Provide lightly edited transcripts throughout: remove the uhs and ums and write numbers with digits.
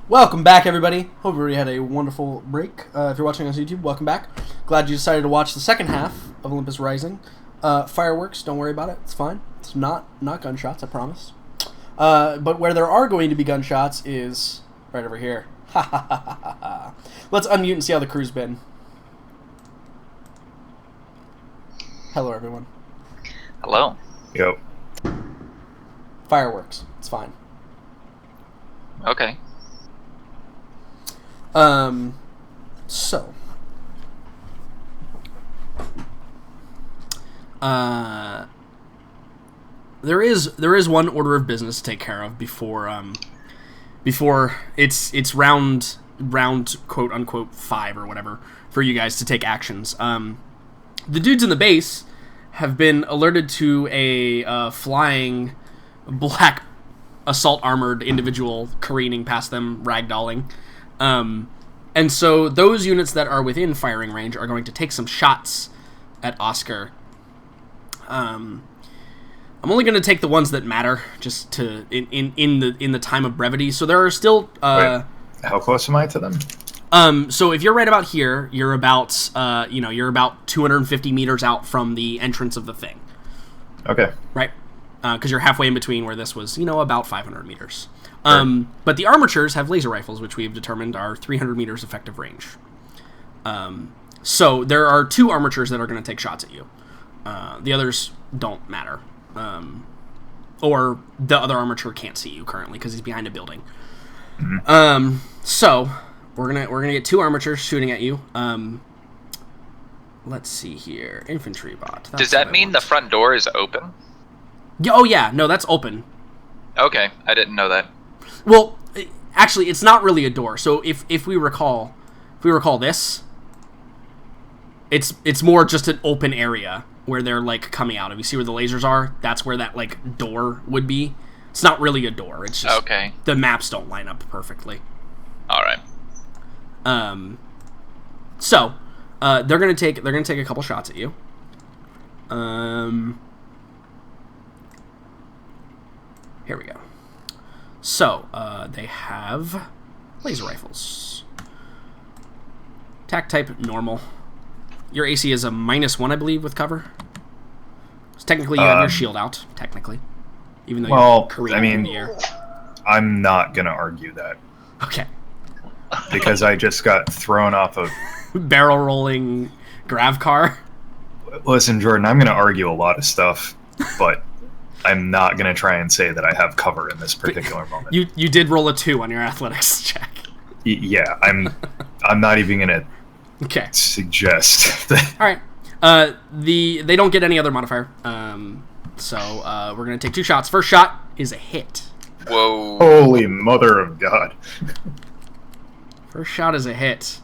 Welcome back, everybody. Hope everybody had a wonderful break. If you're watching us on YouTube, welcome back. Glad you decided to watch the second half of Olympus Rising. Fireworks, don't worry about it. It's fine. It's not gunshots, I promise. But where there are going to be gunshots is right over here. Ha ha ha ha ha. Let's unmute and see how the crew's been. Hello, everyone. Hello. Yo. Fireworks. It's fine. Okay. So. There is one order of business to take care of before it's round quote unquote 5 or whatever for you guys to take actions. The dudes in the base have been alerted to a flying black assault armored individual careening past them, ragdolling. And so those units that are within firing range are going to take some shots at Oscar. I'm only going to take the ones that matter, just to in the time of brevity. So there are still. Wait, how close am I to them? So if you're right about here, you're about you're about 250 meters out from the entrance of the thing. Okay. Right. Because you're halfway in between where this was, about 500 meters. But the armatures have laser rifles, which we've determined are 300 meters effective range. So there are 2 armatures that are going to take shots at you. The others don't matter. Or the other armature can't see you currently because he's behind a building. Mm-hmm. So we're gonna get 2 armatures shooting at you. Let's see here, infantry bot. Does that mean the front door is open? Oh yeah, no, that's open. Okay, I didn't know that. Well, actually, it's not really a door. So if we recall this, it's more just an open area where they're like coming out of. You see where the lasers are? That's where that like door would be. It's not really a door. It's just okay. The maps don't line up perfectly. All right. So they're gonna take a couple shots at you. Here we go. So, they have laser rifles. Attack type, normal. Your AC is a -1, I believe, with cover. So technically, you have your shield out, technically. Even though you're careening in the air. I'm not going to argue that. Okay. Because I just got thrown off of... barrel rolling grav car. Listen, Jordan, I'm going to argue a lot of stuff, but... I'm not going to try and say that I have cover in this particular moment. You did roll a 2 on your athletics check. Yeah, I'm not even going to suggest that. All right. They don't get any other modifier. So we're going to take 2 shots. First shot is a hit. Whoa. Holy mother of God. First shot is a hit.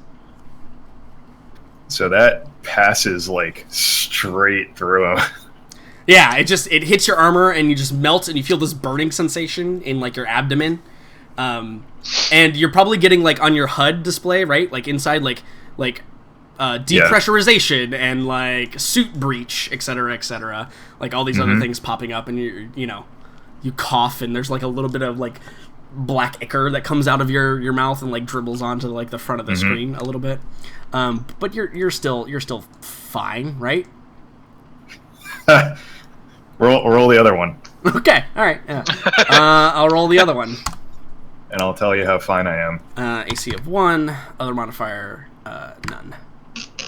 So that passes like straight through him. Yeah, it hits your armor and you just melt and you feel this burning sensation in like your abdomen, and you're probably getting like on your HUD display, right? Like inside, like depressurization and like suit breach, etc., like all these other things popping up, and you cough and there's like a little bit of like black ichor that comes out of your mouth and like dribbles onto like the front of the screen a little bit, but you're still fine, right? Roll the other one. Okay, alright. Yeah. I'll roll the other one. And I'll tell you how fine I am. AC of 1, other modifier, none.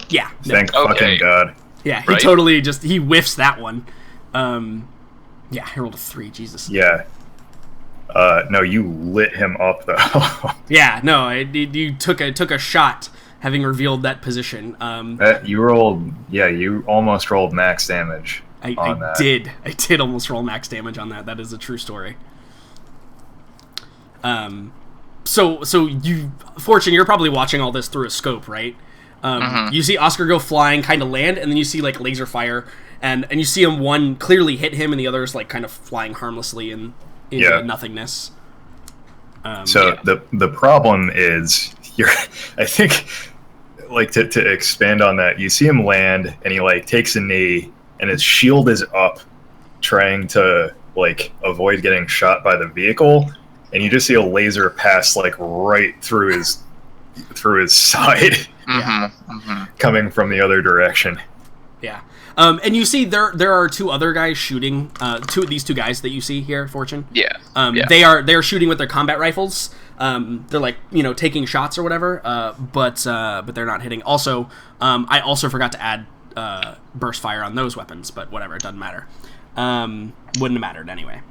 Yeah. Thank fucking God. Yeah, he totally he whiffs that one. Yeah, he rolled a 3, Jesus. Yeah. No, you lit him up, though. Yeah, no, you took a shot, having revealed that position. You almost rolled max damage. I did almost roll max damage on that. That is a true story. So Fortune, you're probably watching all this through a scope, right? You see Oscar go flying, kind of land, and then you see like laser fire, and you see him one clearly hit him, and the other is like kind of flying harmlessly into nothingness. The problem is I think, like to expand on that, you see him land, and he like takes a knee. And his shield is up, trying to like avoid getting shot by the vehicle, and you just see a laser pass like right through his side, coming from the other direction. Yeah. And you see there are two other guys shooting. These two guys that you see here, Fortune. Yeah. They are shooting with their combat rifles. They're like taking shots or whatever. But they're not hitting. Also, I also forgot to add burst fire on those weapons. But whatever, it doesn't matter. Wouldn't have mattered anyway.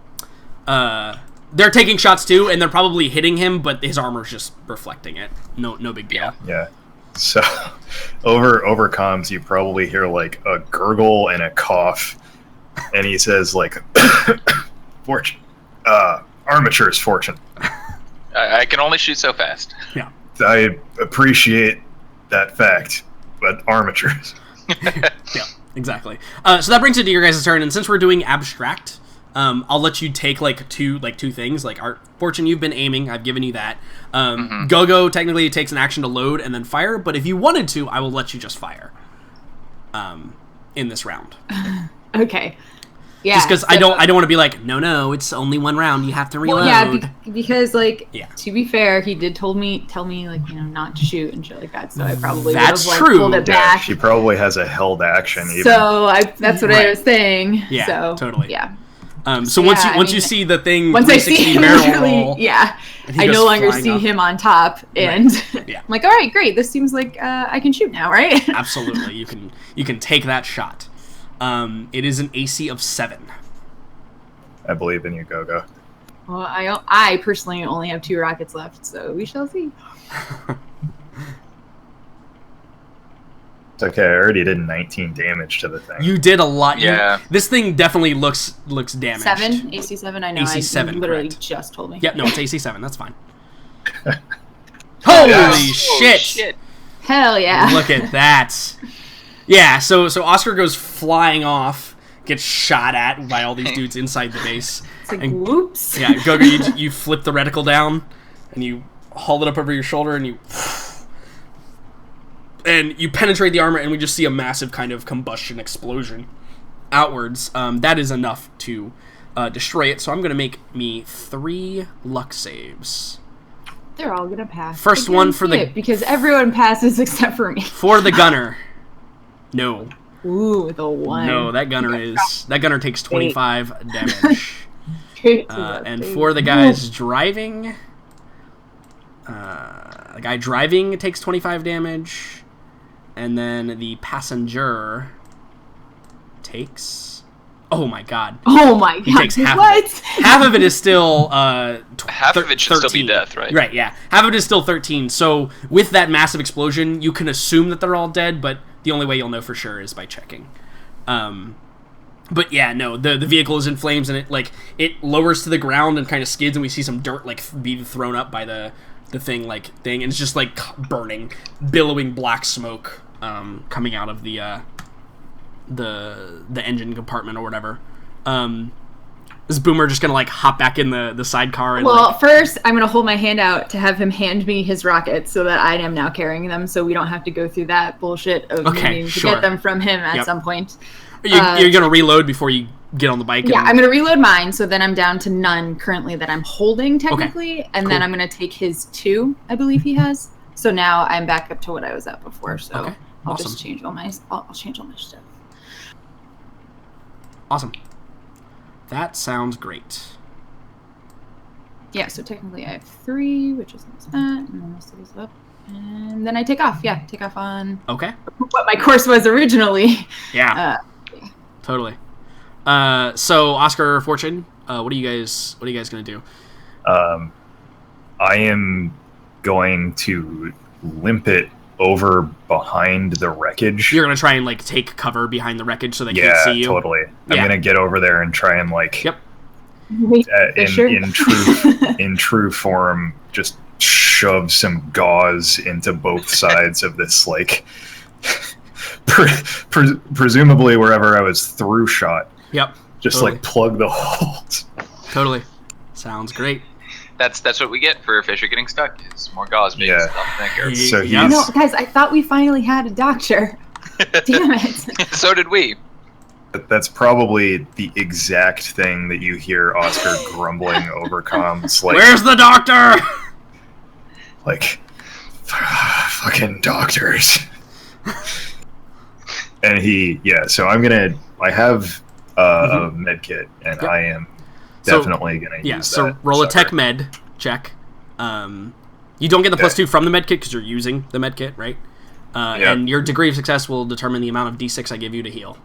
They're taking shots too, and they're probably hitting him, but his armor's just reflecting it. No big deal. Yeah. So, over comms, you probably hear like a gurgle and a cough, and he says like, "Fortune, armature's Fortune." I can only shoot so fast. Yeah. I appreciate that fact, but armatures. Yeah, exactly. So that brings it to your guys' turn, and since we're doing abstract, I'll let you take two things. Like Fortune, you've been aiming. I've given you that. Go-Go technically takes an action to load and then fire, but if you wanted to, I will let you just fire. In this round. Okay. Yeah. Just because I don't want to be like, no, it's only one round. You have to reload. Well, yeah, because to be fair, he did tell me like not to shoot and shit like that. So I probably would have pulled it back. She probably has a held action. Even. So that's what I was saying. Yeah, so, totally. Yeah. So once you see the thing, once I see him roll, I no longer see him on top, and Yeah. I'm like, all right, great. This seems like I can shoot now, right? Absolutely, you can take that shot. It is an AC of 7. I believe in you, Go-Go. Well, I personally only have 2 rockets left, so we shall see. It's okay. I already did 19 damage to the thing. You did a lot. Yeah. This thing definitely looks damaged. 7? AC 7? I know. AC 7, you literally correct. just told me. Yep, no, it's AC 7. That's fine. Holy shit! Hell yeah. Look at that. Yeah, so Oscar goes flying off, gets shot at by all these dudes inside the base. It's like, whoops. Yeah, Go-Go, you flip the reticle down, and you haul it up over your shoulder, and you penetrate the armor, and we just see a massive kind of combustion explosion outwards. That is enough to destroy it, so I'm going to make me 3 luck saves. They're all going to pass. First one for the... because everyone passes except for me. For the gunner. No. Ooh, the 1. No, that gunner takes 25 damage. And for the guys driving... the guy driving takes 25 damage. And then the passenger takes... Oh my god. Oh my god. He takes half what? of it. Half of it is still... half of it should 13. still be death, right? Right, yeah. Half of it is still 13. So with that massive explosion, you can assume that they're all dead, but the only way you'll know for sure is by checking. But yeah, no, the vehicle is in flames, and it lowers to the ground and kind of skids, and we see some dirt be thrown up by the thing, and it's just burning, billowing black smoke coming out of the engine compartment or whatever. Is Boomer just gonna hop back in the sidecar? And, first I'm gonna hold my hand out to have him hand me his rockets so that I am now carrying them, so we don't have to go through that bullshit of needing to get them from him at some point. You're gonna reload before you get on the bike? Yeah, I'm gonna reload mine, so then I'm down to none currently that I'm holding technically, and then I'm gonna take his 2, I believe he has. So now I'm back up to what I was at before. So I'll just change all my stuff. Awesome. That sounds great. Yeah, so technically I have 3, which is that, and then this goes up. And then I take off. Yeah, take off on what my course was originally. Yeah. Totally. So Oscar, Fortune, what are you guys gonna do? I am going to limp it over behind the wreckage. You're gonna try and take cover behind the wreckage so they can't see you. Yeah, totally. I'm gonna get over there and try and Yep. In true form, just shove some gauze into both sides of this presumably wherever I was through shot. Yep. Just plug the holes. Totally. Sounds great. That's what we get for Fisher getting stuck. Is more gauze being stuck thicker. So guys, I thought we finally had a doctor. Damn it. So did we. That's probably the exact thing that you hear Oscar grumbling over comms. Like, where's the doctor? Like, fucking doctors. And so I have a med kit, and I am definitely going to use that. So roll a tech med check. You don't get the +2 from the med kit because you're using the med kit, right? And your degree of success will determine the amount of D6 I give you to heal.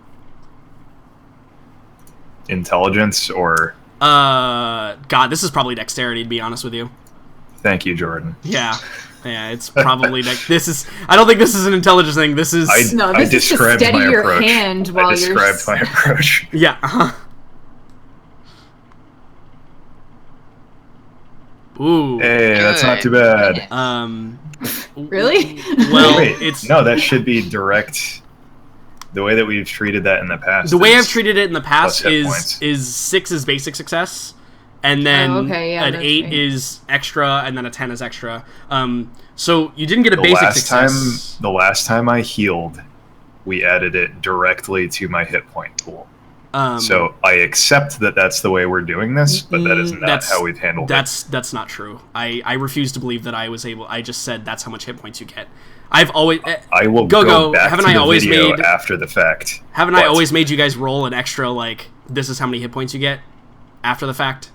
Intelligence or... God, this is probably dexterity, to be honest with you. Thank you, Jordan. Yeah, it's probably this is. I don't think this is an intelligence thing. This is this I is to described steady my your approach. hand while I described my approach. Yeah. Ooh. Hey, that's not too bad. Really? Well, wait, no, that should be direct. The way that we've treated that in the past. The way I've treated it in the past points. is 6 is basic success, and then an 8 right. is extra, and then a 10 is extra. So you didn't get a basic success. The last time I healed, we added it directly to my hit point pool. So I accept that that's the way we're doing this, but that is not how we've handled it. That's not true. I refuse to believe that I was able. I just said that's how much hit points you get. I've always. I will go back haven't to I the always video made after the fact. Haven't I always made you guys roll an extra like this is how many hit points you get after the fact?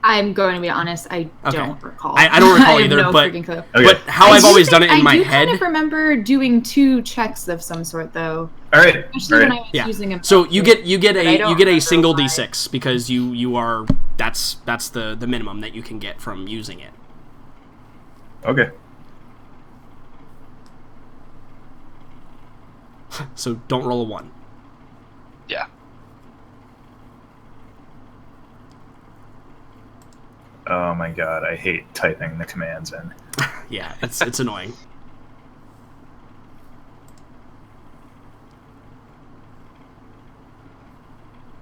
I'm going to be honest. I don't recall. I don't recall either. No but freaking clue. but how I've always done it in my head. I do kind of remember doing 2 checks of some sort though. All right. Especially when I was using a. So you get a single why. D6 because you are that's the minimum that you can get from using it. Okay. So don't roll a 1. Yeah. Oh my god, I hate typing the commands in. Yeah, it's annoying.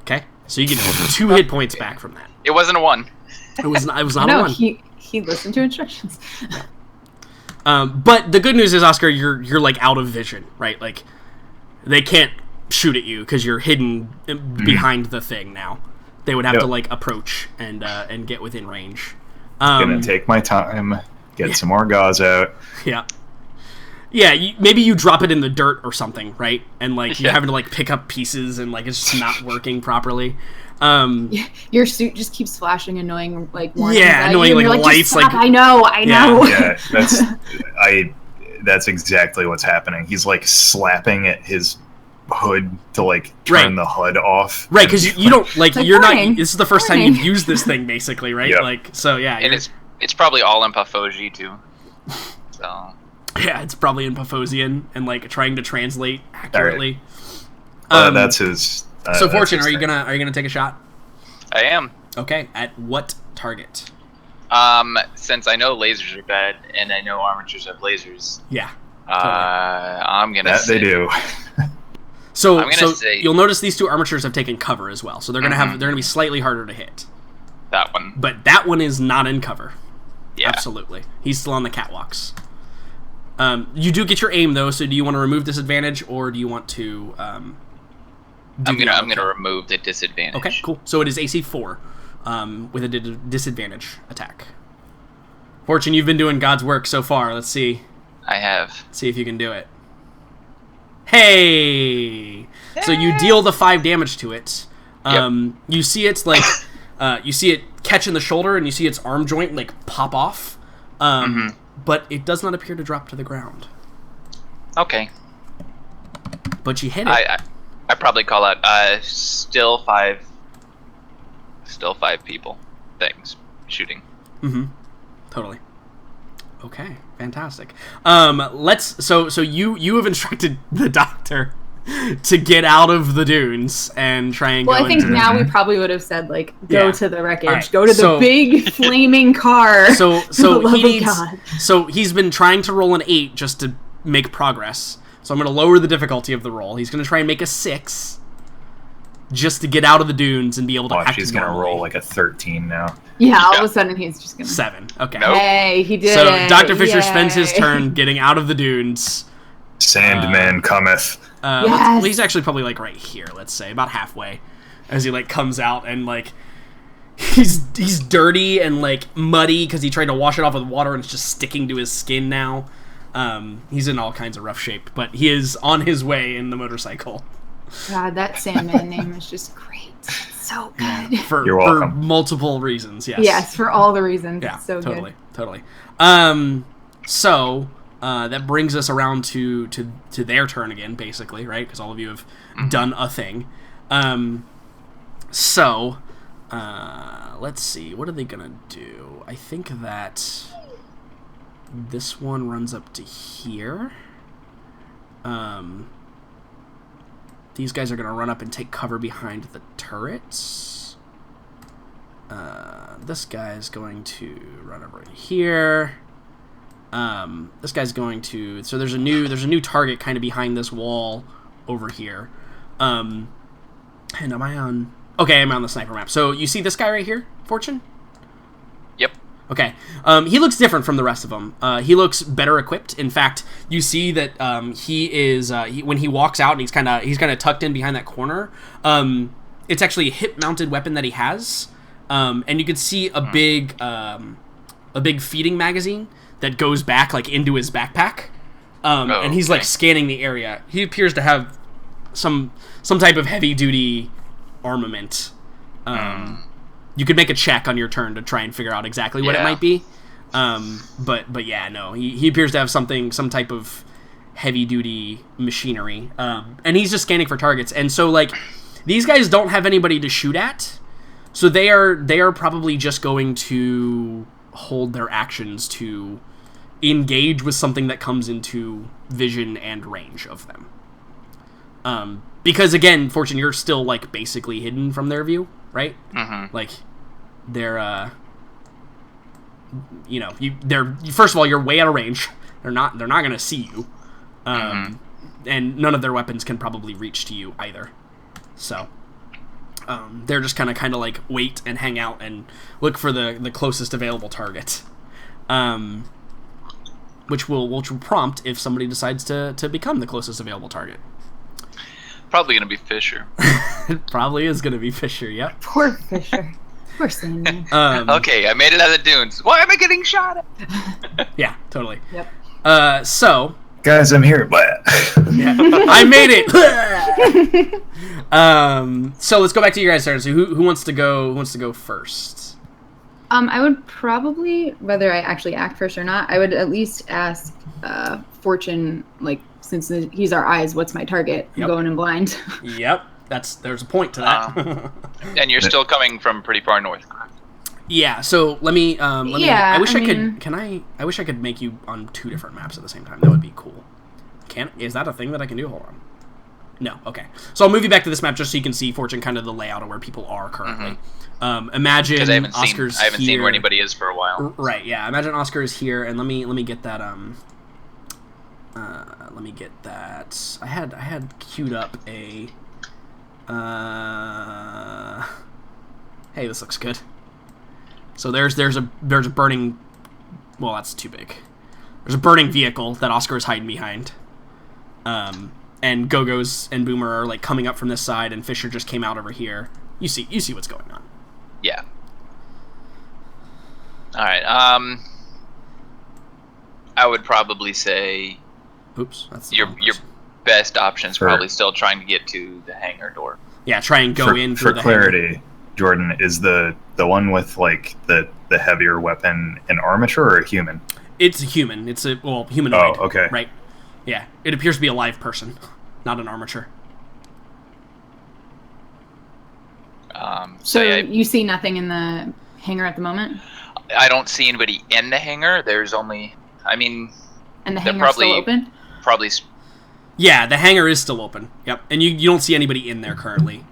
Okay, so you get 2 hit points back from that. It wasn't a 1. It was not a 1. He listened to instructions. But the good news is, Oscar, you're like out of vision, right? Like they can't shoot at you because you're hidden behind the thing now. They would have to like approach and get within range. Gonna take my time, get some more gauze out. Yeah. Yeah, maybe you drop it in the dirt or something, right? And like you're having to like pick up pieces and like it's just not working properly. Your suit just keeps flashing annoying like warnings. Yeah, annoying like lights. Like I know. Yeah, that's exactly what's happening. He's like slapping at his hood to like turn the HUD off. Right, because you don't like you're warning. not. This is the first time you've used this thing, basically, right? Yep. Like so, yeah. And it's probably all in Pufoji too. So. Yeah, it's probably in Pafosian and like trying to translate accurately. Right. That's his. So, Fortune, are you gonna take a shot? I am. Okay, at what target? Since I know lasers are bad and I know armatures have lasers. Yeah. I'm gonna. That they do. So you'll notice these 2 armatures have taken cover as well. So they're gonna be slightly harder to hit. That one. But that one is not in cover. Yeah. Absolutely. He's still on the catwalks. You do get your aim though, so do you want to remove disadvantage or do you want to I'm gonna remove the disadvantage. Okay, cool. So it is AC 4 with a disadvantage attack. Fortune, you've been doing God's work so far. Let's see. I have. See if you can do it. Hey! So you deal the 5 damage to it. You see it's like you see it catch in the shoulder and you see its arm joint like pop off. But it does not appear to drop to the ground. Okay. But you hit it. I probably call out still 5 people things shooting. Totally. Okay, fantastic. So you have instructed the doctor to get out of the dunes and try and go. I think into now we probably would have said like go to the wreckage, right. Go to the big flaming car. So he's been trying to roll an 8 just to make progress. So I'm going to lower the difficulty of the roll. He's going to try and make a 6 just to get out of the dunes and be able to act He's going to roll like a 13 now. Yeah, all of a sudden he's just going to... 7. Okay. Nope. Hey, he did So it. Dr. Fisher spends his turn getting out of the dunes. Sandman cometh. Yes. He's actually probably like right here. Let's say about halfway, as he like comes out and like he's dirty and like muddy because he tried to wash it off with water and it's just sticking to his skin now. He's in all kinds of rough shape, but he is on his way in the motorcycle. God, that Sandman name is just great. It's so good. For multiple reasons, yes. Yes, for all the reasons. Yeah, it's so totally, good. totally. So that brings us around to their turn again, basically, right? Because all of you have done a thing. So let's see. What are they gonna do? I think that this one runs up to here. These guys are going to run up and take cover behind the turrets. This guy is going to run over here. This guy's going to... So there's a new target kind of behind this wall over here. And am I on... Okay, I'm on the sniper map. So you see this guy right here, Fortune? Yep. Okay. He looks different from the rest of them. He looks better equipped. In fact, you see that he is when he walks out and he's kind of tucked in behind that corner. It's actually a hip-mounted weapon that he has, and you can see a big feeding magazine that goes back like into his backpack. And he's like scanning the area. He appears to have some type of heavy-duty armament. You could make a check on your turn to try and figure out exactly what it might be. But yeah, no, he appears to have some type of heavy duty machinery. And he's just scanning for targets. And so like these guys don't have anybody to shoot at. So they are probably just going to hold their actions to engage with something that comes into vision and range of them. Because again, Fortune, you're still like basically hidden from their view, right? Mm-hmm. Like they're they're first of all, you're way out of range. They're not going to see you. And none of their weapons can probably reach to you either. So they're just kind of like wait and hang out and look for the closest available target. Which will prompt if somebody decides to become the closest available target. Probably going to be Fisher. It probably is going to be Fisher, yep. Poor Fisher. Poor Sandman. Okay, I made it out of the dunes. Why am I getting shot at? Yeah, totally. Yep. So... Guys, I'm here. Yeah, I made it! So let's go back to you guys' turn. So who wants to go first? I would probably, whether I actually act first or not, I would at least ask Fortune, like, since he's our eyes, what's my target? I'm going in blind. Yep, there's a point to that. And you're still coming from pretty far north, correct? Yeah. So let me. Yeah, I wish I could. Can I? I wish I could make you on 2 different maps at the same time. That would be cool. Is that a thing that I can do? Hold on. No. Okay. So I'll move you back to this map just so you can see Fortune kind of the layout of where people are currently. Imagine Oscar's I haven't here. seen where anybody is for a while. Right. Yeah. Imagine Oscar is here, and let me get that. Let me get that. I had queued up a. Hey, this looks good. So there's a burning. Well, that's too big. There's a burning vehicle that Oscar is hiding behind. And Go-Go's and Boomer are like coming up from this side, and Fisher just came out over here. You see what's going on. Yeah. All right. I would probably say. Oops. That's your best option is probably still trying to get to the hangar door. Yeah, try and go in for the clarity. hangar. Jordan, is the one with like the heavier weapon an armature or a human? It's a human. It's a humanoid. Oh, okay. Right. Yeah, it appears to be a live person, not an armature. So you see nothing in the hangar at the moment? I don't see anybody in the hangar. There's only, and the hangar's still open? Probably. Yeah, the hangar is still open. Yep, and you don't see anybody in there currently.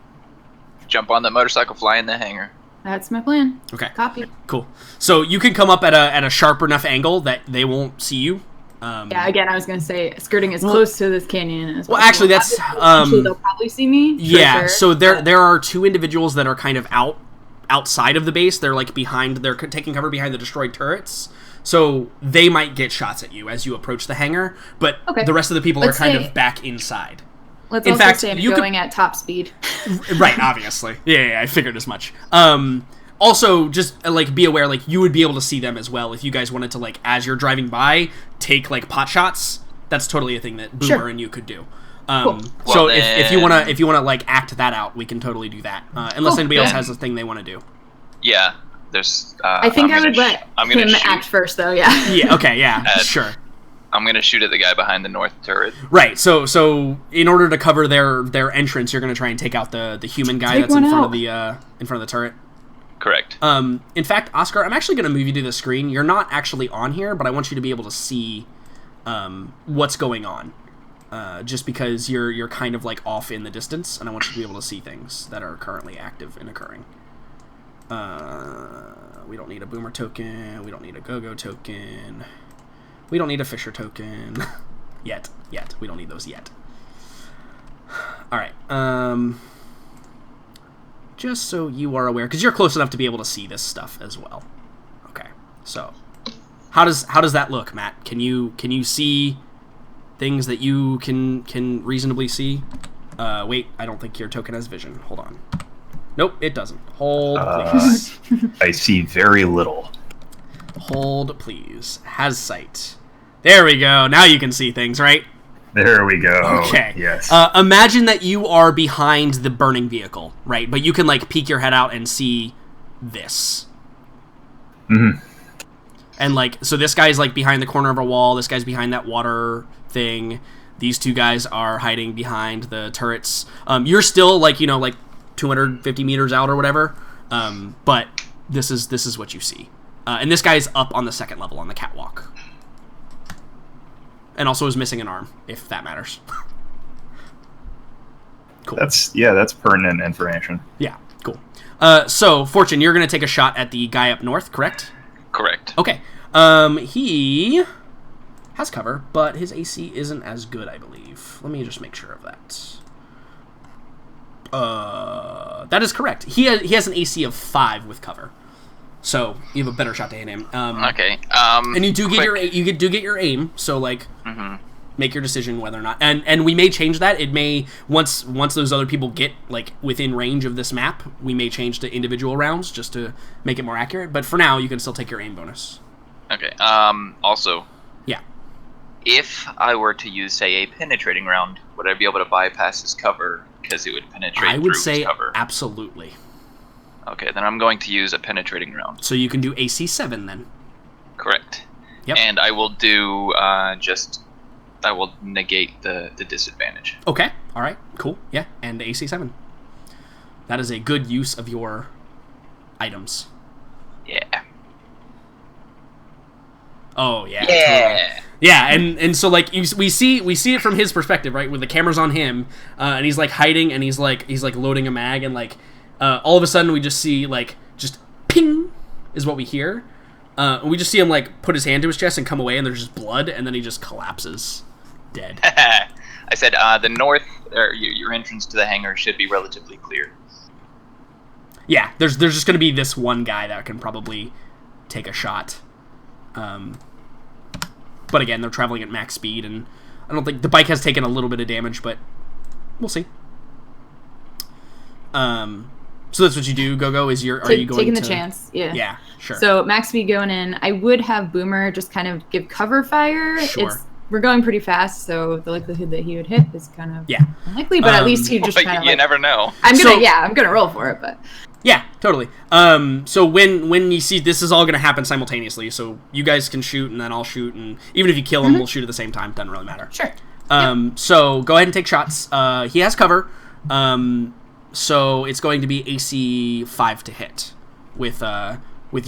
Jump on the motorcycle, fly in the hangar. That's my plan. Okay. Copy. Cool. So you can come up at a sharp enough angle that they won't see you. Yeah, again, I was going to say, skirting as close to this canyon as possible. Well, actually, that's... Actually, they'll probably see me. Yeah, so there are 2 individuals that are kind of outside of the base. They're like behind... They're taking cover behind the destroyed turrets. So they might get shots at you as you approach the hangar, but the rest of the people are kind of back inside. Let's In also fact, say I'm you could- going at top speed. Right, obviously. Yeah, I figured as much. Also, just, like, be aware, like, you would be able to see them as well if you guys wanted to, like, as you're driving by, take, like, pot shots. That's totally a thing that Boomer and you could do. Cool. So Well, if you wanna like act that out, we can totally do that. Unless anybody else has a thing they want to do. Yeah, there's. I think I would let him act first, though. Yeah. Yeah. Okay. Yeah. Sure. I'm gonna shoot at the guy behind the north turret. Right. So in order to cover their entrance, you're gonna try and take out the human guy that's in front of the turret. Correct. In fact, Oscar, I'm actually gonna move you to the screen. You're not actually on here, but I want you to be able to see what's going on. Just because you're kind of like off in the distance, and I want you to be able to see things that are currently active and occurring. We don't need a Boomer token. We don't need a Go-Go token. We don't need a Fisher token. Yet. We don't need those yet. Alright. Just so you are aware, because you're close enough to be able to see this stuff as well. Okay. So, how does that look, Matt? Can you see things that you can reasonably see? Wait, I don't think your token has vision. Hold on. Nope, it doesn't. Hold, please. I see very little. Hold, please. Has sight. There we go. Now you can see things, right? There we go. Okay. Yes. Imagine that you are behind the burning vehicle, right? But you can, like, peek your head out and see this. Mm-hmm. And, like, so this guy's, like, behind the corner of a wall. This guy's behind that water thing. These two guys are hiding behind the turrets. You're still, like, 250 meters out or whatever. But this is what you see. And this guy's up on the second level on the catwalk. And also is missing an arm, if that matters. Cool. That's pertinent information. Yeah, cool. So, Fortune, you're going to take a shot at the guy up north, correct? Correct. Okay. He has cover, but his AC isn't as good, I believe. Let me just make sure of that. That is correct. He has an AC of 5 with cover. So, you have a better shot to hit him. Okay. And you do get your aim, so, like, make your decision whether or not... And we may change that. It may... Once those other people get, like, within range of this map, we may change to individual rounds just to make it more accurate. But for now, you can still take your aim bonus. Okay. Also... Yeah. If I were to use, say, a penetrating round, would I be able to bypass his cover because it would penetrate I would through say his cover? Absolutely. Okay, then I'm going to use a penetrating round. So you can do AC 7 then. Correct. Yep. And I will do I will negate the disadvantage. Okay. All right. Cool. Yeah. And AC 7. That is a good use of your items. Yeah. Oh yeah. Yeah. Totally. Yeah, and so like we see it from his perspective, right? With the camera's on him, and he's like hiding, and he's like loading a mag, and like all of a sudden we just see like just ping is what we hear. We just see him like put his hand to his chest and come away, and there's just blood, and then he just collapses, dead. I said the north, or your entrance to the hangar should be relatively clear. Yeah, there's just gonna be this one guy that can probably take a shot. But again, they're traveling at max speed, and I don't think the bike has taken a little bit of damage, but we'll see. So that's what you do, Go-Go, is are you going taking to... the chance, yeah. Yeah, sure. So max speed going in, I would have Boomer just kind of give cover fire. Sure. We're going pretty fast, so the likelihood that he would hit is kind of unlikely, but at least he just kind of you never know. I'm gonna roll for it, but... Yeah, totally. So when you see this is all going to happen simultaneously, so you guys can shoot and then I'll shoot, and even if you kill him, we'll shoot at the same time. Doesn't really matter. Sure. So go ahead and take shots. He has cover. So it's going to be AC 5 to hit with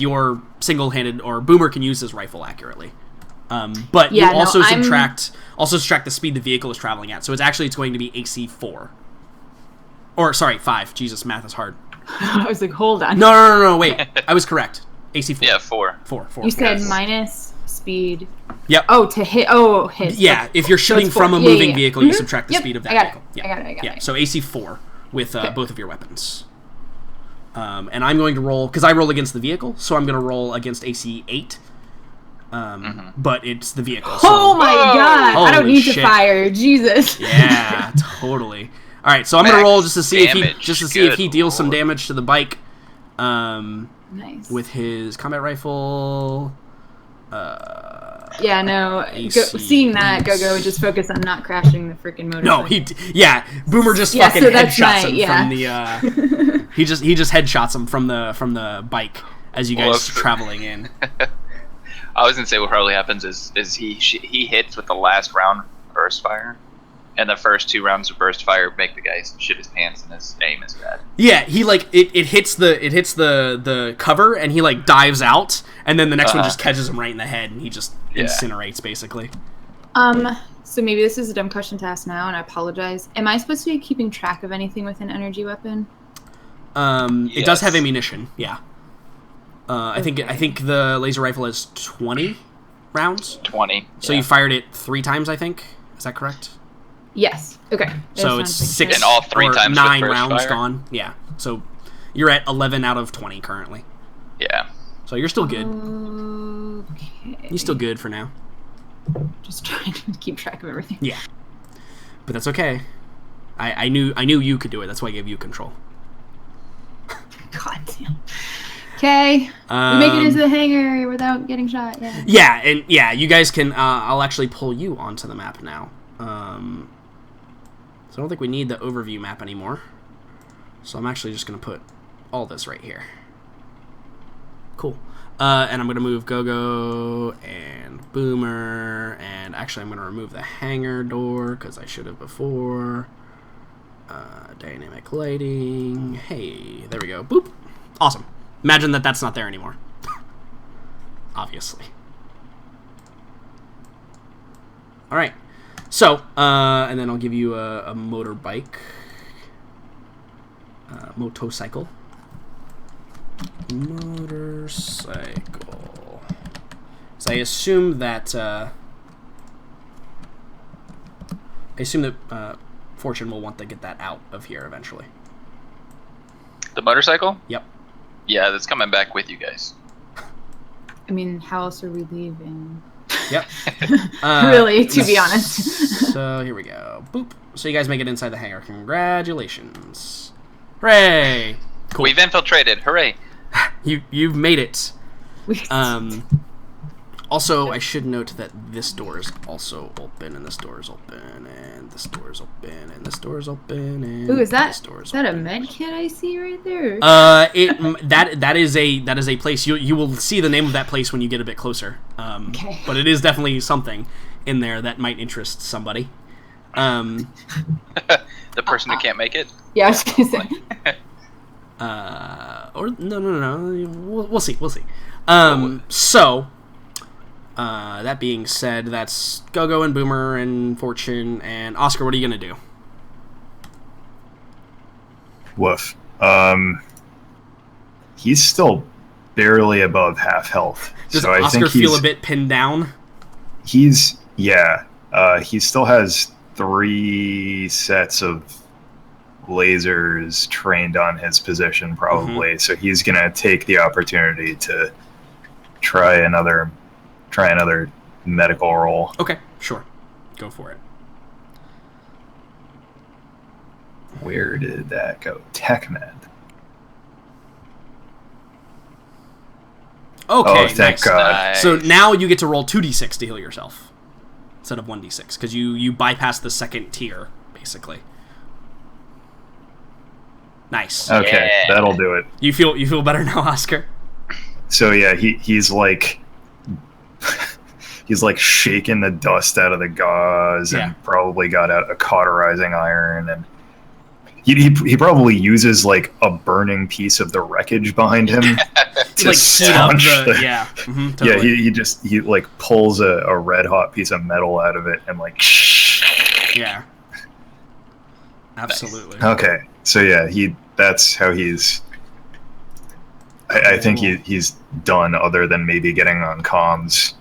your single-handed, or Boomer can use his rifle accurately. But you also subtract the speed the vehicle is traveling at. So it's going to be AC 4. Or sorry, 5. Jesus, math is hard. I was like, hold on. No, wait. I was correct. AC 4. Yeah, 4. 4. You said minus speed. Yep. Oh, to hit. Oh, hit. Yeah, okay. if you're shooting from a moving vehicle, you subtract the speed of that vehicle. I got it. Yeah, so AC 4 with both of your weapons. And I'm going to roll, because I roll against the vehicle, so I'm going to roll against AC 8. but it's the vehicle. Oh my god! I don't need to fire. Jesus. Yeah, totally. All right, so I'm gonna roll just to see if he deals some damage to the bike. Nice. With his combat rifle. Yeah, no. Seeing that, Go would just focus on not crashing the freaking motorcycle. No, Boomer just fucking so headshots him from the. He just headshots him from the bike as you guys are traveling in. I was gonna say what probably happens is he hits with the last round burst fire, and the first 2 rounds of burst fire make the guy shit his pants, and his aim is bad. Yeah, he it hits the cover, and he dives out, and then the next one just catches him right in the head, and he just incinerates basically. So maybe this is a dumb question to ask now, and I apologize. Am I supposed to be keeping track of anything with an energy weapon? Yes. It does have ammunition. Yeah. I think the laser rifle has 20 rounds. 20. So you fired it 3 times, I think. Is that correct? Yes. Okay. So it's 6 and all 3 times 9 with rounds fire? gone. Yeah. So you're at 11 out of 20 currently. Yeah. So you're still good. Okay. You're still good for now. Just trying to keep track of everything. Yeah. But that's okay. I knew you could do it. That's why I gave you control. God damn. Okay. We make it into the hangar without getting shot. Yeah. Yeah, and you guys can. I'll actually pull you onto the map now. So I don't think we need the overview map anymore. So I'm actually just gonna put all this right here. Cool. And I'm gonna move Go and Boomer, and actually I'm gonna remove the hangar door because I should have before. Dynamic lighting. Hey, there we go. Boop. Awesome. Imagine that's not there anymore. Obviously. Alright. So, and then I'll give you a motorbike. Motorcycle. So I assume that, Fortune will want to get that out of here eventually. The motorcycle? Yep. Yeah, that's coming back with you guys. I mean, how else are we leaving? Yep. Really, to be honest. So here we go. Boop. So you guys make it inside the hangar. Congratulations. Hooray! Cool. We've infiltrated. Hooray! You've made it. Also, I should note that this door is also open, and this door is open, and this door is open, and this door is open, and ooh, is that a open. med kit I see right there? That is a place. You will see the name of that place when you get a bit closer. Okay. But it is definitely something in there that might interest somebody. The person who can't make it. Yeah, I was gonna say. Or no. We'll see. So. That being said, that's Go and Boomer and Fortune and Oscar. What are you gonna do? Woof. He's still barely above half health. Does so Oscar I think feel a bit pinned down? He still has 3 sets of lasers trained on his position, probably. So he's gonna take the opportunity to try another medical roll. Okay, sure. Go for it. Where did that go? TechMed. Okay, oh, thank God. Nice. So now you get to roll 2d6 to heal yourself instead of 1d6 because you bypass the second tier, basically. Nice. Okay, Yeah. that'll do it. You feel better now, Oscar? So yeah, he's like shaking the dust out of the gauze and probably got out a cauterizing iron, and he probably uses like a burning piece of the wreckage behind him to staunch totally. he like pulls a red hot piece of metal out of it and like yeah, absolutely. Okay, so yeah, that's how he's. I think he's done, other than maybe getting on comms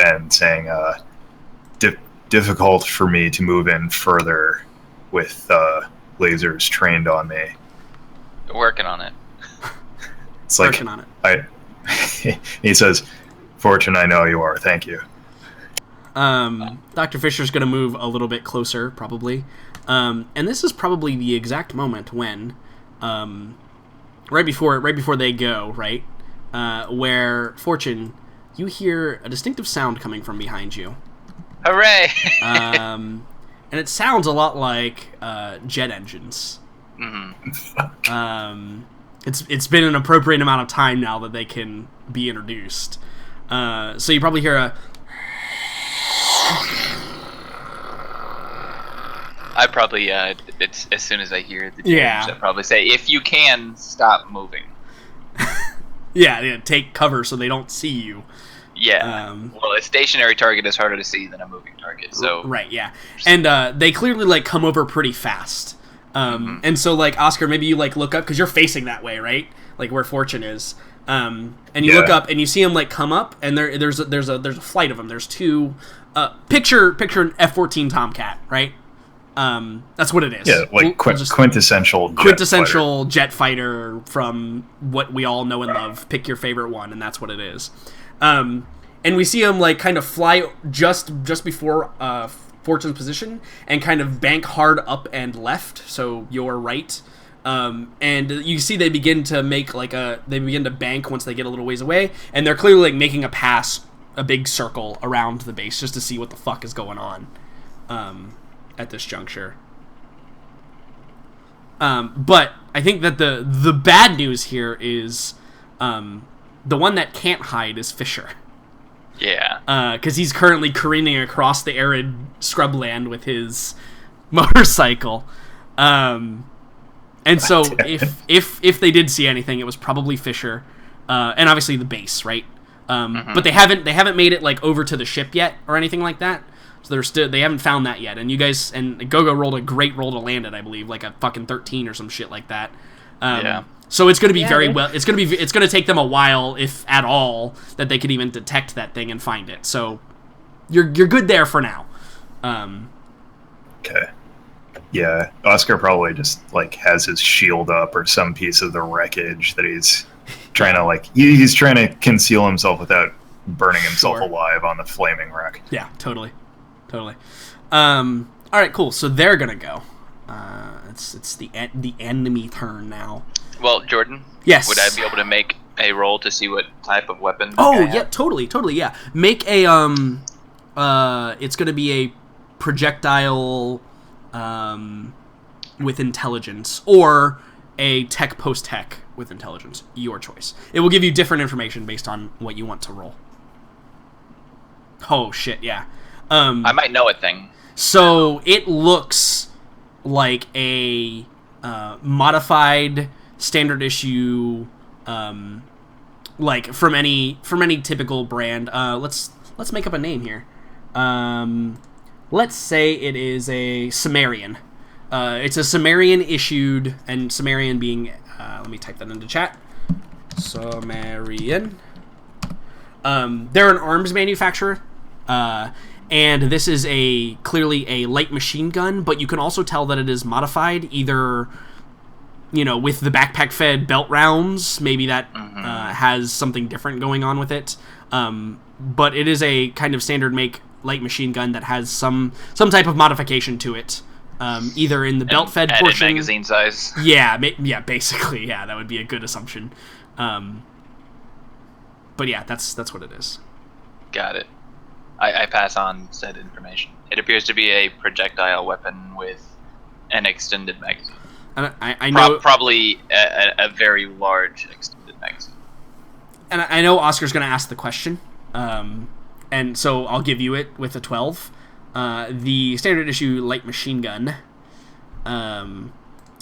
and saying, difficult for me to move in further with lasers trained on me. Working on it. It's like, Working on it. he says, Fortune, I know you are. Thank you. Dr. Fisher's going to move a little bit closer, probably. And this is probably the exact moment when, right before they go, right, where, Fortune, you hear a distinctive sound coming from behind you. Hooray! And it sounds a lot like jet engines. Mm-hmm. It's been an appropriate amount of time now that they can be introduced. So you probably hear a... I probably, it's as soon as I hear the change, Yeah. I probably say, if you can, stop moving. yeah, take cover so they don't see you. Yeah. Well, a stationary target is harder to see than a moving target, so... Right, yeah. And they clearly, like, come over pretty fast. And so, like, Oscar, maybe you, like, look up, because you're facing that way, right? Like, where Fortune is. And you look up, and you see them, like, come up, and there's a flight of them. There's two... Picture an F-14 Tomcat, right? That's what it is. Yeah, like quintessential jet fighter from what we all know and love. Pick your favorite one, and that's what it is. And we see him like kind of fly just before Fortune's position and kind of bank hard up and left, so you're right. And you see they begin to bank once they get a little ways away, and they're clearly like making a big circle around the base just to see what the fuck is going on. At this juncture. But I think that the bad news here is the one that can't hide is Fisher. Yeah. Because he's currently careening across the arid scrubland with his motorcycle. And so if they did see anything, it was probably Fisher. And obviously the base, right? But they haven't made it like over to the ship yet or anything like that. So they haven't found that yet, and you guys and Gogo rolled a great roll to land it, I believe, like a fucking 13 or some shit like that. Yeah. So it's going to be it's going to take them a while, if at all, that they could even detect that thing and find it. So you're good there for now. Okay. Yeah, Oscar probably just like has his shield up or some piece of the wreckage that he's trying to he's trying to conceal himself without burning himself alive on the flaming wreck. Yeah, totally. All right, cool. So they're gonna go. It's the enemy turn now. Well, Jordan. Yes. Would I be able to make a roll to see what type of weapon? Oh yeah, totally. Yeah. Make a it's gonna be a projectile with intelligence or a tech post tech with intelligence. Your choice. It will give you different information based on what you want to roll. Oh shit! Yeah. I might know a thing. So it looks like a modified standard issue, like from any typical brand. Let's make up a name here. Let's say it is a Sumerian. It's a Sumerian issued, and Sumerian being let me type that into chat. Sumerian. They're an arms manufacturer. And this is clearly a light machine gun, but you can also tell that it is modified, either, with the backpack-fed belt rounds. Maybe that has something different going on with it. But it is a kind of standard make light machine gun that has some type of modification to it, either in the belt-fed portion. Magazine size. Yeah, basically, yeah, that would be a good assumption. But yeah, that's what it is. Got it. I pass on said information. It appears to be a projectile weapon with an extended magazine. And I know probably a very large extended magazine. And I know Oscar's going to ask the question, and so I'll give you it with a 12. The standard issue light machine gun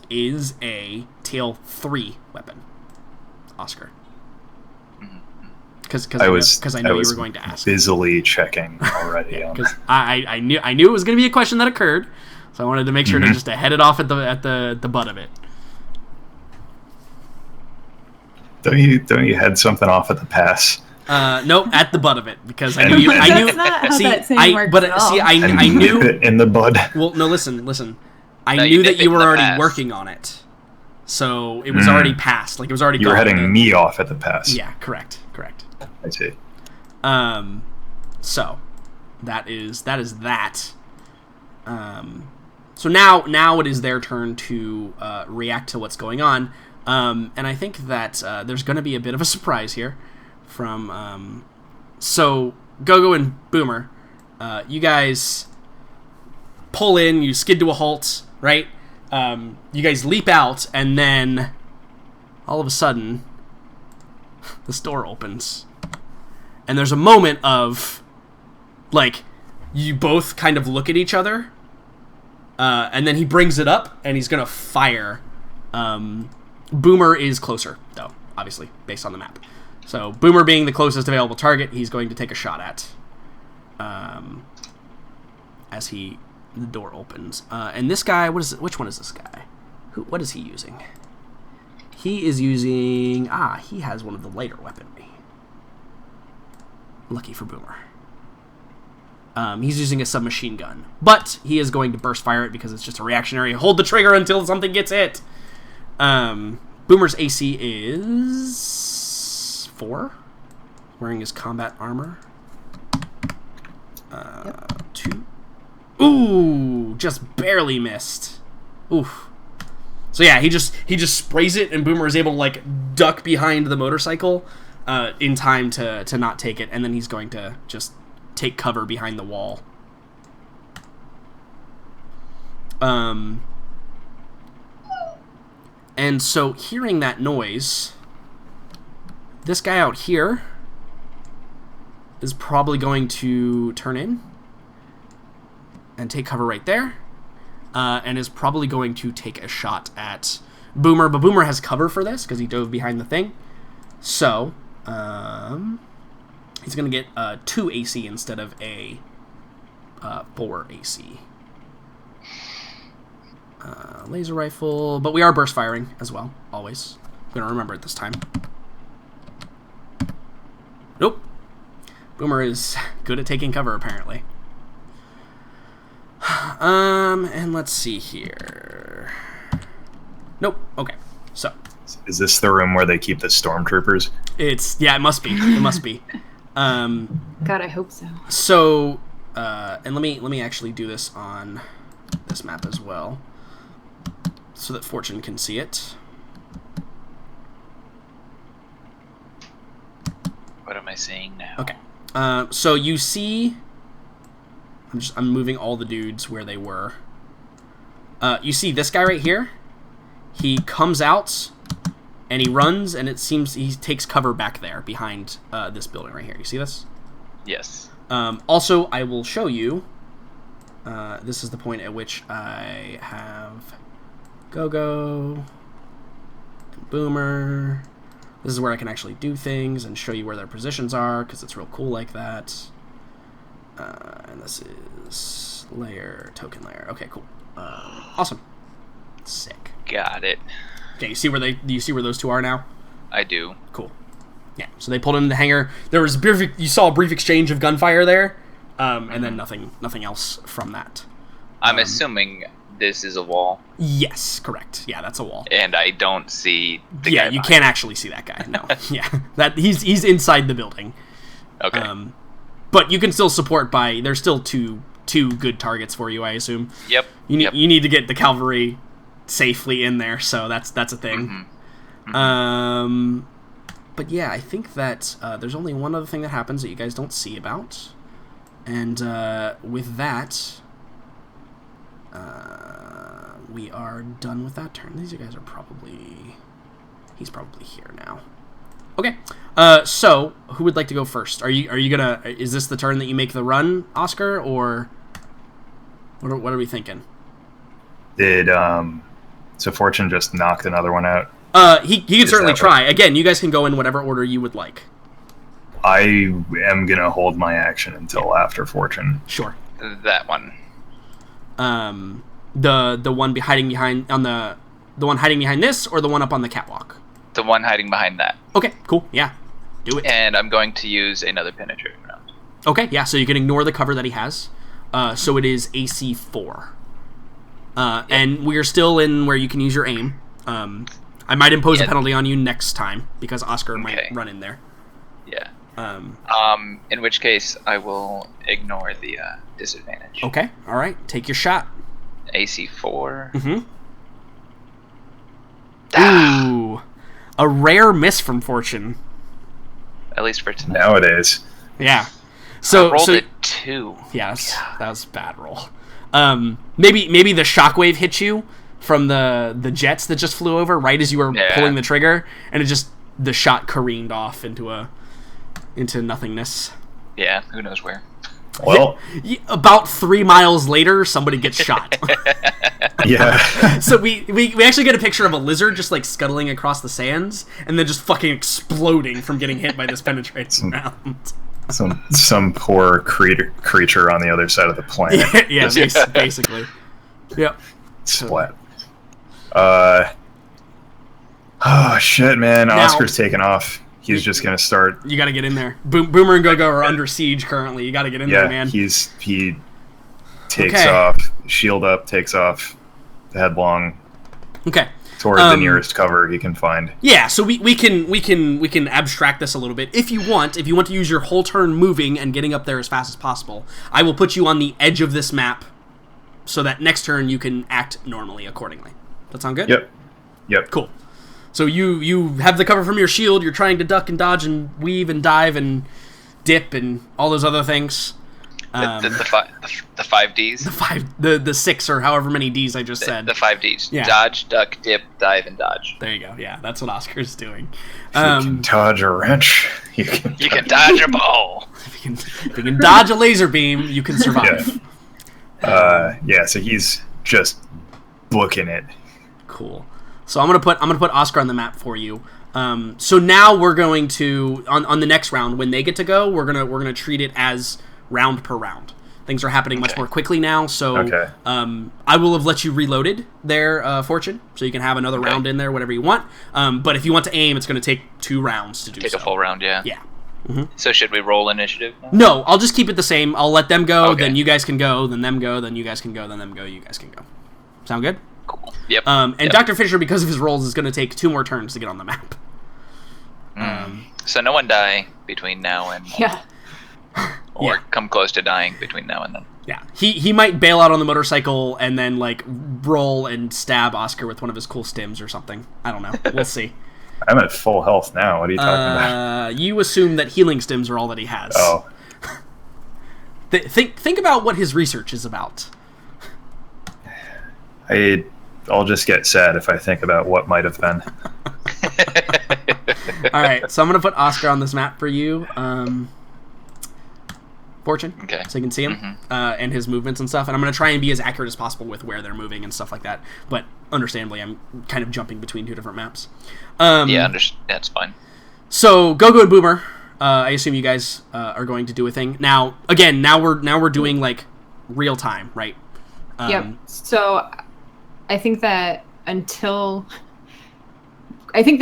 is a Tail 3 weapon. Oscar. Because I know you were going to ask. Busily checking already. Because I knew it was going to be a question that occurred, so I wanted to make sure to head it off at the butt of it. Don't you head something off at the pass? Nope, at the butt of it, because I And- knew. I knew. That's not how See, that saying works at all. I knew. Nip it in the bud. Well, no, listen. I No, knew you that nip it you in were the already pass. working on it, so it was already passed. Like it was already. You were gone. heading me off at the pass. Yeah, correct. I see. So that is that. So now it is their turn to react to what's going on. And I think that there's going to be a bit of a surprise here from... so, Gogo and Boomer, you guys pull in, you skid to a halt, right? You guys leap out, and then all of a sudden, this door opens. And there's a moment of, like, you both kind of look at each other, and then he brings it up, and he's going to fire. Boomer is closer, though, obviously, based on the map. So, Boomer being the closest available target, he's going to take a shot at as the door opens. And this guy, which one is this guy? What is he using? He is using... he has one of the lighter weaponry. Lucky for Boomer. He's using a submachine gun. But he is going to burst fire it because it's just a reactionary. Hold the trigger until something gets hit. Boomer's AC is 4. Wearing his combat armor. 2. Ooh, just barely missed. Oof. So yeah, he just sprays it, and Boomer is able to like duck behind the motorcycle in time to not take it, and then he's going to just take cover behind the wall. And so hearing that noise, this guy out here is probably going to turn in and take cover right there, and is probably going to take a shot at Boomer, but Boomer has cover for this because he dove behind the thing. So he's going to get 2 AC instead of a 4 AC. Laser rifle, but we are burst firing as well, always. I'm going to remember it this time. Nope. Boomer is good at taking cover, apparently. And let's see here. Nope. Okay. So. Is this the room where they keep the stormtroopers? Yeah, it must be. It must be. God, I hope so. So, and let me actually do this on this map as well, so that Fortune can see it. What am I seeing now? Okay. So you see, I'm moving all the dudes where they were. You see this guy right here? He comes out, and he runs, and it seems he takes cover back there behind this building right here. You see this? Yes. Also, I will show you. This is the point at which I have Gogo and Boomer. This is where I can actually do things and show you where their positions are, because it's real cool like that. And this is token layer. Okay, cool. Awesome. Sick. Got it. Okay, do you see where those two are now? I do. Cool. Yeah, so they pulled in the hangar. There was you saw a brief exchange of gunfire there, and then nothing else from that. I'm assuming this is a wall. Yes, correct. Yeah, that's a wall. And I don't see the guy. Yeah, you can't actually see that guy. No. Yeah, he's inside the building. Okay. But you can still support by. There's still two good targets for you, I assume. Yep. You need to get the cavalry safely in there, so that's a thing. But yeah, I think that there's only one other thing that happens that you guys don't see about, and with that, we are done with that turn. These guys are he's probably here now. Okay, so who would like to go first? Are you gonna? Is this the turn that you make the run, Oscar, or what are we thinking? Did so Fortune just knocked another one out? He can certainly try. Again, you guys can go in whatever order you would like. I am gonna hold my action until after Fortune. Sure. That one. The one hiding behind the one hiding behind this, or the one up on the catwalk? The one hiding behind that. Okay, cool. Yeah, do it. And I'm going to use another penetrating round. Okay, yeah. So you can ignore the cover that he has. So it is AC 4. And we're still in where you can use your aim. I might impose a penalty on you next time because Oscar might run in there. Yeah. In which case, I will ignore the disadvantage. Okay. All right. Take your shot. AC 4. Ooh, a rare miss from Fortune. At least for tonight. Nowadays. Yeah. I rolled a 2. Yes, that was a bad roll. Maybe the shockwave hit you from the jets that just flew over right as you were pulling the trigger, and the shot careened off into nothingness. Yeah, who knows where. Well, about 3 miles later, somebody gets shot. yeah. So we actually get a picture of a lizard just like scuttling across the sands, and then just fucking exploding from getting hit by this penetrating round. Some poor creature on the other side of the planet. Yeah, basically. Yep. Splat. Oh shit, man! Now, Oscar's taking off. He's just gonna start. You got to get in there. Boomer and Go-Go are under siege currently. You got to get in there, man. He takes off. Shield up. Takes off. Headlong. Okay. Towards the nearest cover he can find. Yeah, so we can abstract this a little bit if you want. If you want to use your whole turn moving and getting up there as fast as possible, I will put you on the edge of this map, so that next turn you can act normally accordingly. That sound good? Yep. Cool. So you have the cover from your shield. You're trying to duck and dodge and weave and dive and dip and all those other things. The 5 Ds. The 6 or however many Ds I just said. The 5 Ds. Yeah. Dodge, duck, dip, dive, and dodge. There you go. Yeah, that's what Oscar's doing. If you can dodge a wrench, you can dodge a ball. If you can dodge a laser beam, you can survive. So he's just booking it. Cool. So I'm gonna put Oscar on the map for you. So now we're going to on the next round when they get to go, we're gonna treat it as round per round. Things are happening much more quickly now, so I will have let you reloaded their Fortune, so you can have another round in there, whatever you want. But if you want to aim, it's going to take 2 rounds to do. Take a full round, yeah. Yeah. So should we roll initiative now? No, I'll just keep it the same. I'll let them go, then you guys can go, then them go, then you guys can go, then them go, you guys can go. Sound good? Cool. Yep. And Dr. Fisher, because of his rolls, is going to take 2 more turns to get on the map. So no one die between now and... Yeah. Or come close to dying between now and then. Yeah, he might bail out on the motorcycle and then like roll and stab Oscar with one of his cool stims or something. I don't know. We'll see. I'm at full health now. What are you talking about? You assume that healing stims are all that he has. Oh. Think about what his research is about. I'll just get sad if I think about what might have been. All right, so I'm gonna put Oscar on this map for you. Fortune, so you can see him and his movements and stuff. And I'm going to try and be as accurate as possible with where they're moving and stuff like that. But understandably, I'm kind of jumping between 2 different maps. That's fine. So Go-Go and Boomer, I assume you guys are going to do a thing. Now we're doing like real time, right? Yep. So I think that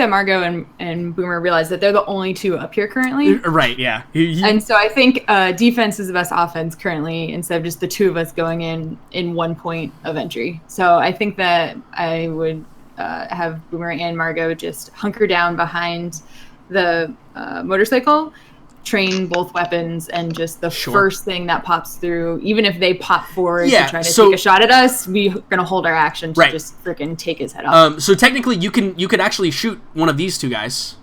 Margot and Boomer realize that they're the only 2 up here currently. Right, yeah. And so I think defense is the best offense currently instead of just the 2 of us going in 1 point of entry. So I think that I would have Boomer and Margot just hunker down behind the motorcycle, train both weapons, and just the first thing that pops through, even if they pop forward to try to take a shot at us, we're gonna hold our action to just freaking take his head off. So technically, you could actually shoot one of these 2 guys.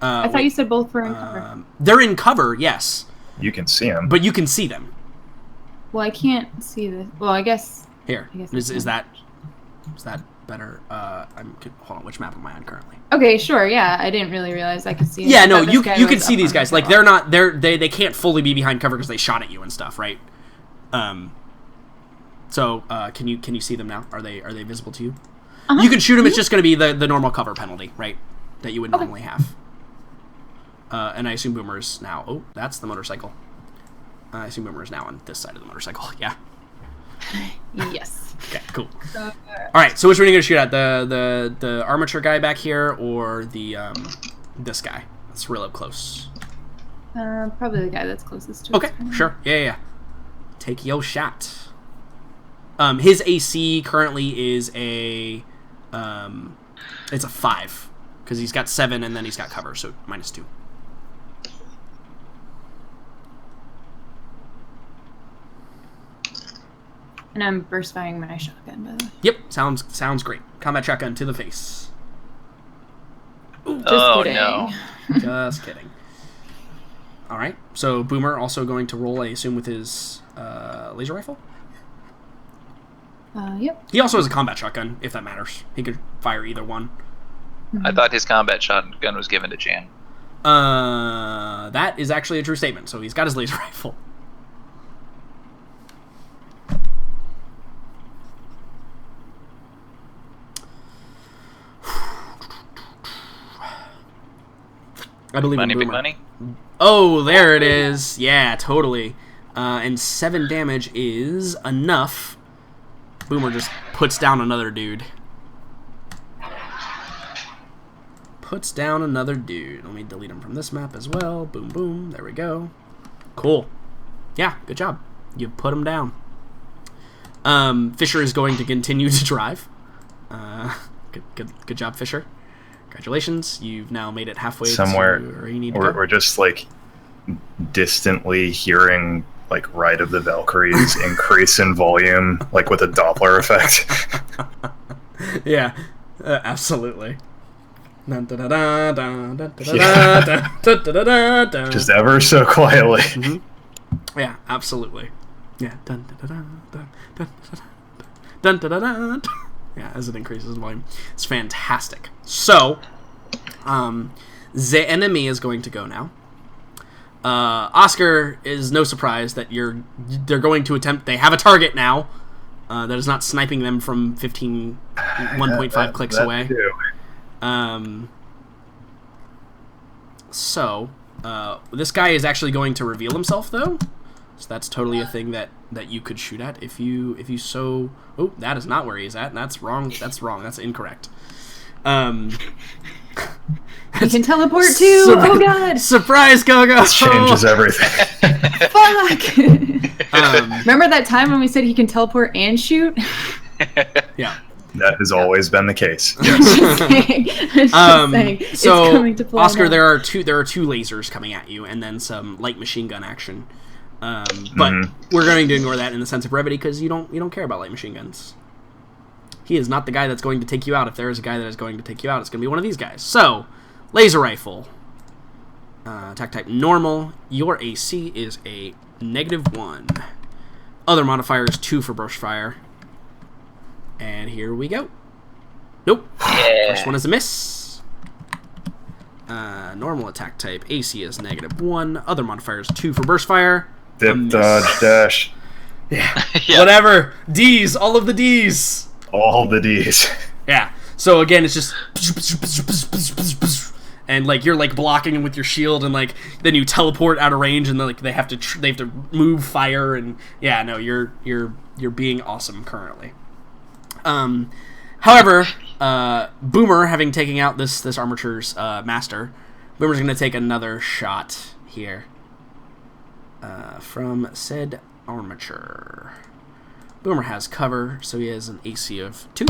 I thought you said both were in cover. They're in cover, yes. You can see them, but you can see them. Well, I can't see the. Well, I guess. Here, is that better? Hold on. Which map am I on currently? Okay, sure. Yeah, I didn't really realize I could see. Yeah, no, you can see these guys. Like they're not. They can't fully be behind cover because they shot at you and stuff, right? So can you see them now? Are they visible to you? You can shoot them. It's just going to be the normal cover penalty, right? That you would normally have. And I assume Boomer's now. Oh, that's the motorcycle. I assume Boomer's now on this side of the motorcycle. Yeah. Yes. Okay. Cool. All right. So which one are you going to shoot at? The armature guy back here, or the this guy? That's real up close. Probably the guy that's closest to us. Okay. Sure. Yeah. Take your shot. His AC currently is it's a 5 because he's got 7 and then he's got cover, so -2. And I'm burst firing my shotgun, by the way. Yep, sounds great. Combat shotgun to the face. Just kidding. No. Just kidding. All right. So Boomer also going to roll, I assume, with his laser rifle. Yep. He also has a combat shotgun, if that matters. He could fire either one. I thought his combat shotgun was given to Chan. That is actually a true statement. So he's got his laser rifle. I believe Money, in big Boomer. money. Oh, there it is. Yeah, totally. And 7 damage is enough. Boomer just puts down another dude. Puts down another dude. Let me delete him from this map as well. Boom, boom. There we go. Cool. Yeah, good job. You put him down. Fisher is going to continue to drive. Good job, Fisher. Congratulations. You've now made it halfway somewhere. to where you need to go. We're just like distantly hearing like Ride of the Valkyries increase in volume, like with a Doppler effect. Yeah, absolutely. Just ever so quietly. Mm-hmm. Yeah, absolutely. Yeah. Yeah, as it increases in volume. It's fantastic. So, the enemy is going to go now. Oscar is no surprise that they're going to attempt. They have a target now that is not sniping them from 1.5 clicks away. Too. So this guy is actually going to reveal himself, though. So that's totally a thing that you could shoot at if you so. Oh, that is not where he is at. That's wrong. That's wrong. That's incorrect. He can teleport too. Oh god! Surprise, Gogo! This changes everything. Fuck! Remember that time when we said he can teleport and shoot? Yeah. That has always been the case. Just saying. It's So coming to play Oscar, now. there are two lasers coming at you, and then some light machine gun action. But we're going to ignore that in the sense of brevity because you don't care about light machine guns. He is not the guy that's going to take you out. If there is a guy that is going to take you out, it's going to be one of these guys. So, laser rifle. Attack type normal. Your AC is a -1. Other modifier is 2 for burst fire. And here we go. Nope. Yeah. First one is a miss. Normal attack type. AC is -1. Other modifier is 2 for burst fire. Dip, dodge, dash. Yeah. Yeah. Whatever. D's. All of the D's. All the D's. Yeah. So again, it's just and like you're like blocking him with your shield, and like then you teleport out of range, and then, like they have to move fire, and yeah, no, you're being awesome currently. However, Boomer, having taken out this armature's master, Boomer's going to take another shot here from said armature. Boomer has cover, so he has an AC of 2.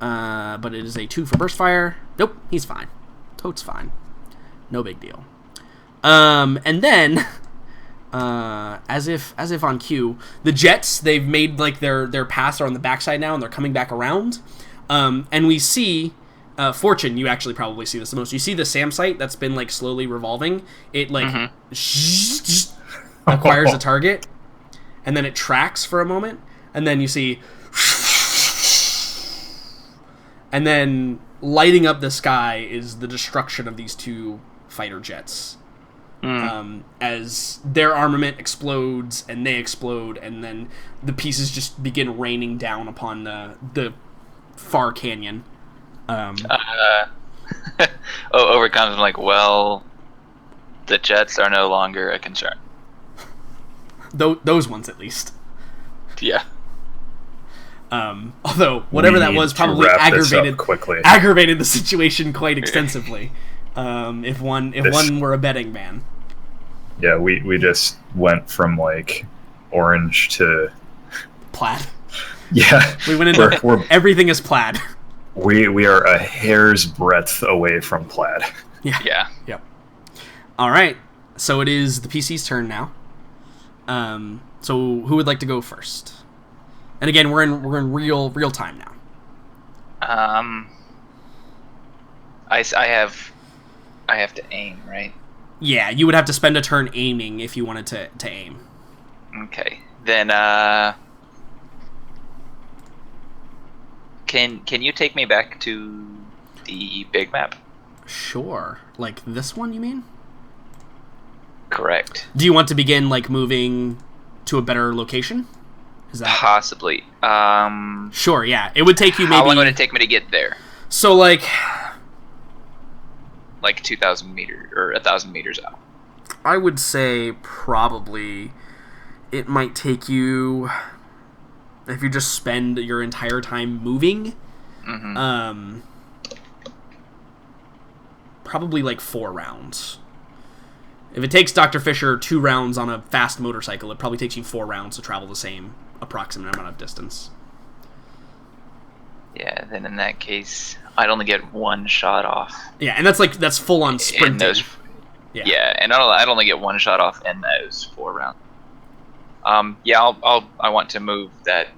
But it is a 2 for burst fire. Nope, he's fine. Totes fine. No big deal. And then, as if on cue, the jets, they've made like their paths are on the backside now, and they're coming back around. And we see Fortune. You actually probably see this the most. You see the SAM site that's been like slowly revolving. It like acquires a target, and then it tracks for a moment, and then you see, and then lighting up the sky is the destruction of these 2 fighter jets. As their armament explodes and they explode, and then the pieces just begin raining down upon the far canyon. Overcomes like, well, the jets are no longer a concern. Those ones, at least. Yeah. Although whatever that was probably aggravated the situation quite extensively. If one were a betting man. Yeah, we just went from like orange to plaid. Yeah, we went into everything is plaid. We are a hair's breadth away from plaid. Yeah. Yeah. Yep. All right. So it is the PC's turn now. So who would like to go first? And again, we're in real time now. I have to aim, right? Yeah, you would have to spend a turn aiming if you wanted to aim. Okay. Then can you take me back to the big map? Sure. Like this one, you mean? Correct. Do you want to begin like moving to a better location? Is that possibly? Sure. Yeah, it would take you maybe. How long would it take me to get there? So like 2,000 meters or 1,000 meters out. I would say probably it might take you, if you just spend your entire time moving, probably like 4 rounds. If it takes Dr. Fisher 2 rounds on a fast motorcycle, it probably takes you 4 rounds to travel the same approximate amount of distance. Yeah, then in that case, I'd only get 1 shot off. Yeah, and that's full on sprinting. Yeah, and I'd only get 1 shot off in those 4 rounds. Yeah, I want to move that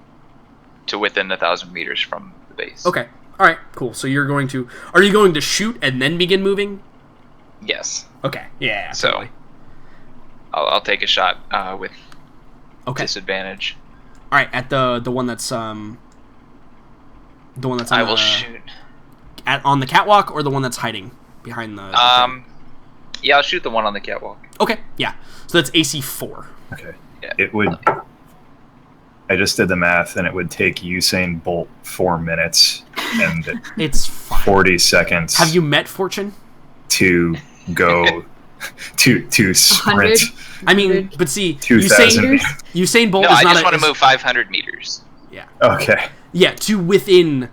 to within 1,000 meters from the base. Okay. All right. Cool. So are you going to shoot and then begin moving? Yes. Okay. Yeah. So totally. I'll take a shot with disadvantage. All right. At the one that's on I will shoot on the catwalk, or the one that's hiding behind the yeah, I'll shoot the one on the catwalk. Okay. Yeah. So that's AC 4. Okay. Yeah. It would. I just did the math, and it would take Usain Bolt 4 minutes and it's fine. 40 seconds. Have you met Fortune? To go to sprint. 100? I mean, but see, 2,000 Usain Bolt No, is I not. just want to move 500 meters. Yeah. Okay. Yeah, to within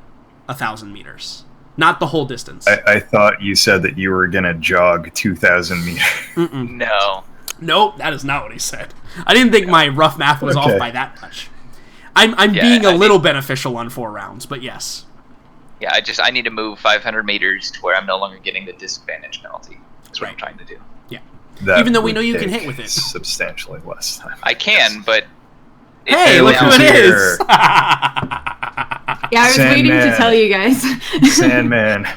1,000 meters, not the whole distance. I thought you said that you were gonna jog 2,000 meters. Mm-mm. No. Nope, that is not what he said. I didn't think my rough math was off by that much. I'm being a little beneficial on 4 rounds, but yes. Yeah, I need to move 500 meters to where I'm no longer getting the disadvantage penalty. That's what I'm trying to do. Yeah. That even though we would know you can take hit with it. Substantially less time. I can, but hey, look who it is! Yeah, I was waiting to tell you guys. Sandman.